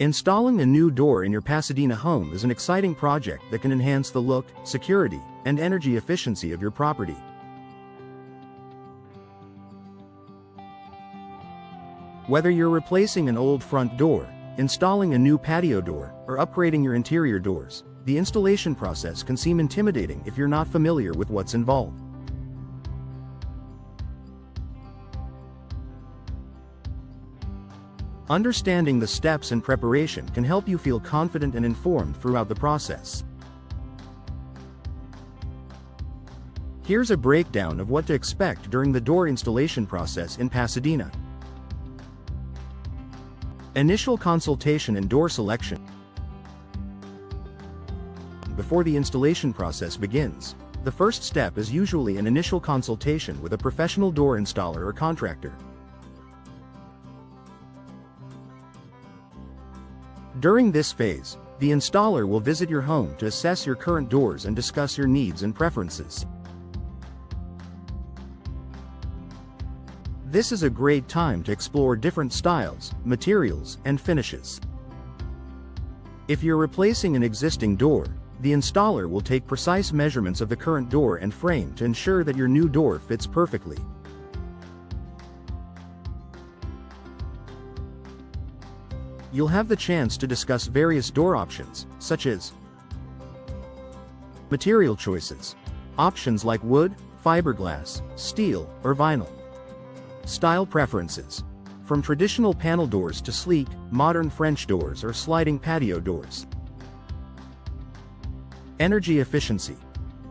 Installing a new door in your Pasadena home is an exciting project that can enhance the look, security, and energy efficiency of your property. Whether you're replacing an old front door, installing a new patio door, or upgrading your interior doors, the installation process can seem intimidating if you're not familiar with what's involved. Understanding the steps and preparation can help you feel confident and informed throughout the process. Here's a breakdown of what to expect during the door installation process in Pasadena. Initial consultation and door selection. Before the installation process begins, the first step is usually an initial consultation with a professional door installer or contractor. During this phase, the installer will visit your home to assess your current doors and discuss your needs and preferences. This is a great time to explore different styles, materials, and finishes. If you're replacing an existing door, the installer will take precise measurements of the current door and frame to ensure that your new door fits perfectly. You'll have the chance to discuss various door options, such as material choices, options like wood, fiberglass, steel, or vinyl. Style preferences, from traditional panel doors to sleek, modern French doors or sliding patio doors. Energy efficiency,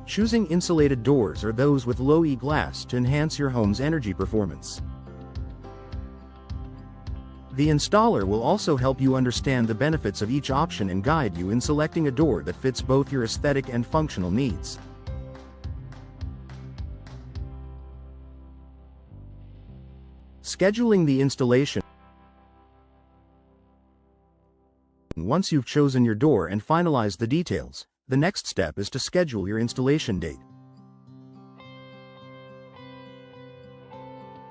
choosing insulated doors or those with low E glass to enhance your home's energy performance. The installer will also help you understand the benefits of each option and guide you in selecting a door that fits both your aesthetic and functional needs. Scheduling the installation. Once you've chosen your door and finalized the details, the next step is to schedule your installation date.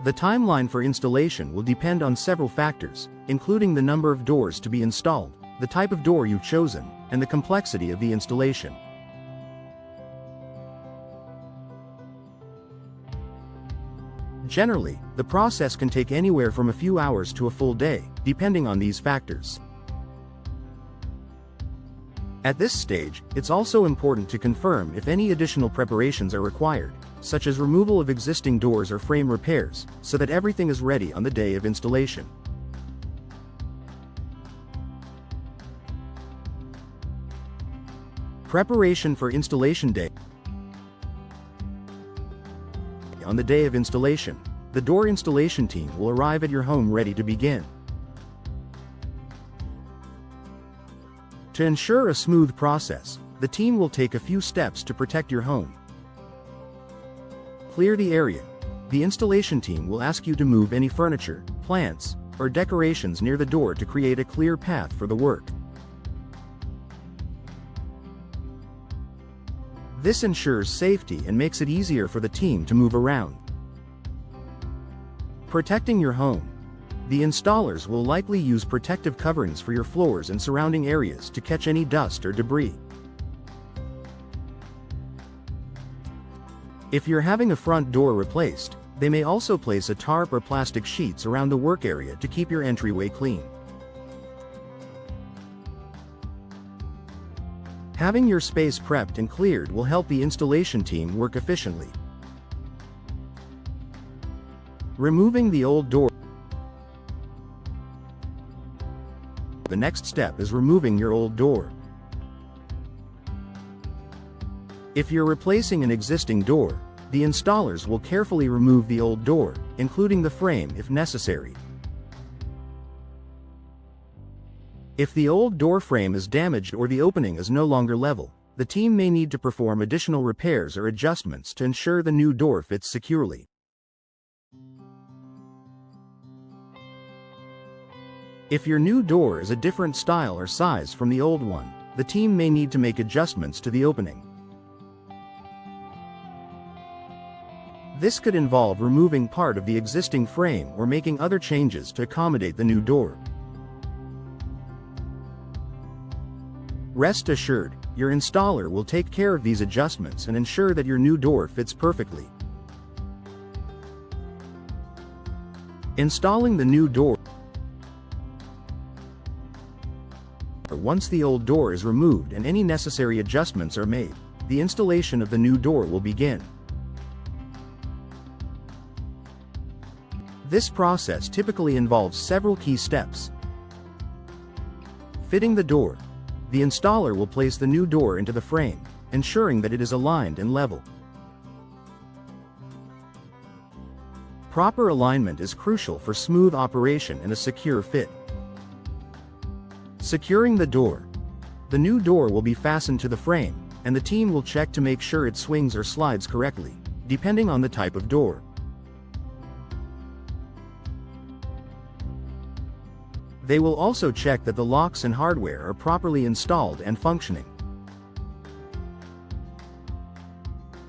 The timeline for installation will depend on several factors, including the number of doors to be installed, the type of door you've chosen, and the complexity of the installation. Generally, the process can take anywhere from a few hours to a full day, depending on these factors. At this stage, it's also important to confirm if any additional preparations are required, such as removal of existing doors or frame repairs, so that everything is ready on the day of installation. Preparation for installation day. On the day of installation, the door installation team will arrive at your home ready to begin. To ensure a smooth process, the team will take a few steps to protect your home. Clear the area. The installation team will ask you to move any furniture, plants, or decorations near the door to create a clear path for the work. This ensures safety and makes it easier for the team to move around. Protecting your home. The installers will likely use protective coverings for your floors and surrounding areas to catch any dust or debris. If you're having a front door replaced, they may also place a tarp or plastic sheets around the work area to keep your entryway clean. Having your space prepped and cleared will help the installation team work efficiently. Removing the old door. The next step is removing your old door. If you're replacing an existing door, the installers will carefully remove the old door, including the frame if necessary. If the old door frame is damaged or the opening is no longer level, the team may need to perform additional repairs or adjustments to ensure the new door fits securely. If your new door is a different style or size from the old one, the team may need to make adjustments to the opening. This could involve removing part of the existing frame or making other changes to accommodate the new door. Rest assured, your installer will take care of these adjustments and ensure that your new door fits perfectly. Installing the new door. Once the old door is removed and any necessary adjustments are made, the installation of the new door will begin. This process typically involves several key steps. Fitting the door. The installer will place the new door into the frame, ensuring that it is aligned and level. Proper alignment is crucial for smooth operation and a secure fit. Securing the door. The new door will be fastened to the frame, and the team will check to make sure it swings or slides correctly, depending on the type of door. They will also check that the locks and hardware are properly installed and functioning.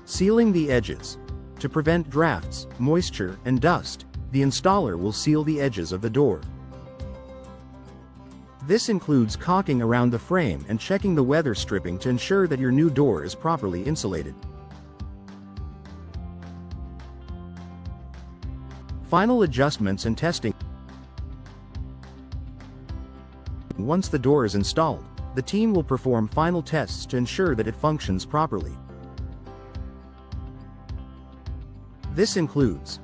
Sealing the edges. To prevent drafts, moisture, and dust, the installer will seal the edges of the door. This includes caulking around the frame and checking the weather stripping to ensure that your new door is properly insulated. Final adjustments and testing. Once the door is installed, the team will perform final tests to ensure that it functions properly. This includes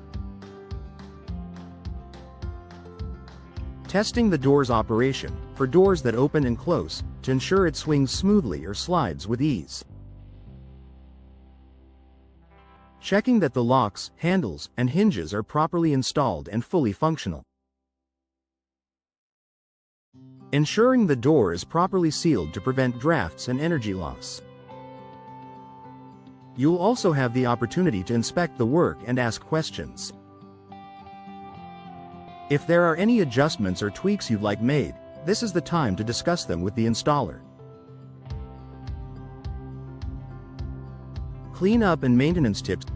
testing the door's operation, for doors that open and close, to ensure it swings smoothly or slides with ease. Checking that the locks, handles, and hinges are properly installed and fully functional. Ensuring the door is properly sealed to prevent drafts and energy loss. You'll also have the opportunity to inspect the work and ask questions. If there are any adjustments or tweaks you'd like made, this is the time to discuss them with the installer. Cleanup and maintenance tips.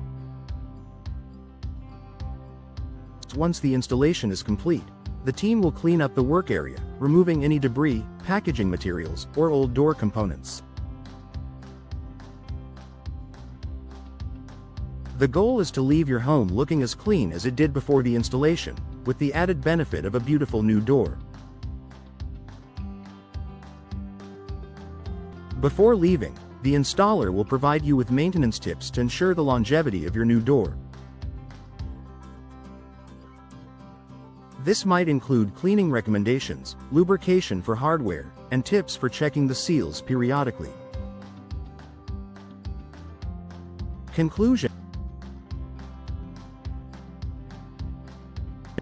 Once the installation is complete, the team will clean up the work area, removing any debris, packaging materials, or old door components. The goal is to leave your home looking as clean as it did before the installation, with the added benefit of a beautiful new door. Before leaving, the installer will provide you with maintenance tips to ensure the longevity of your new door. This might include cleaning recommendations, lubrication for hardware, and tips for checking the seals periodically. Conclusion.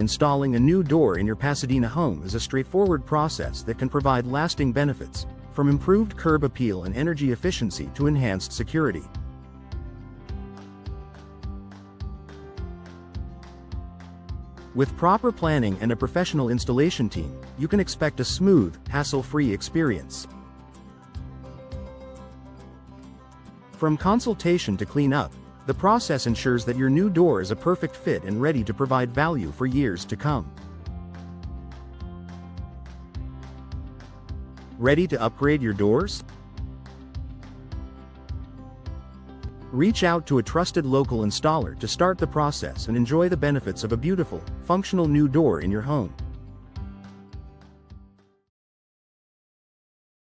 Installing a new door in your Pasadena home is a straightforward process that can provide lasting benefits, from improved curb appeal and energy efficiency to enhanced security. With proper planning and a professional installation team, you can expect a smooth, hassle-free experience. From consultation to cleanup, the process ensures that your new door is a perfect fit and ready to provide value for years to come. Ready to upgrade your doors? Reach out to a trusted local installer to start the process and enjoy the benefits of a beautiful, functional new door in your home.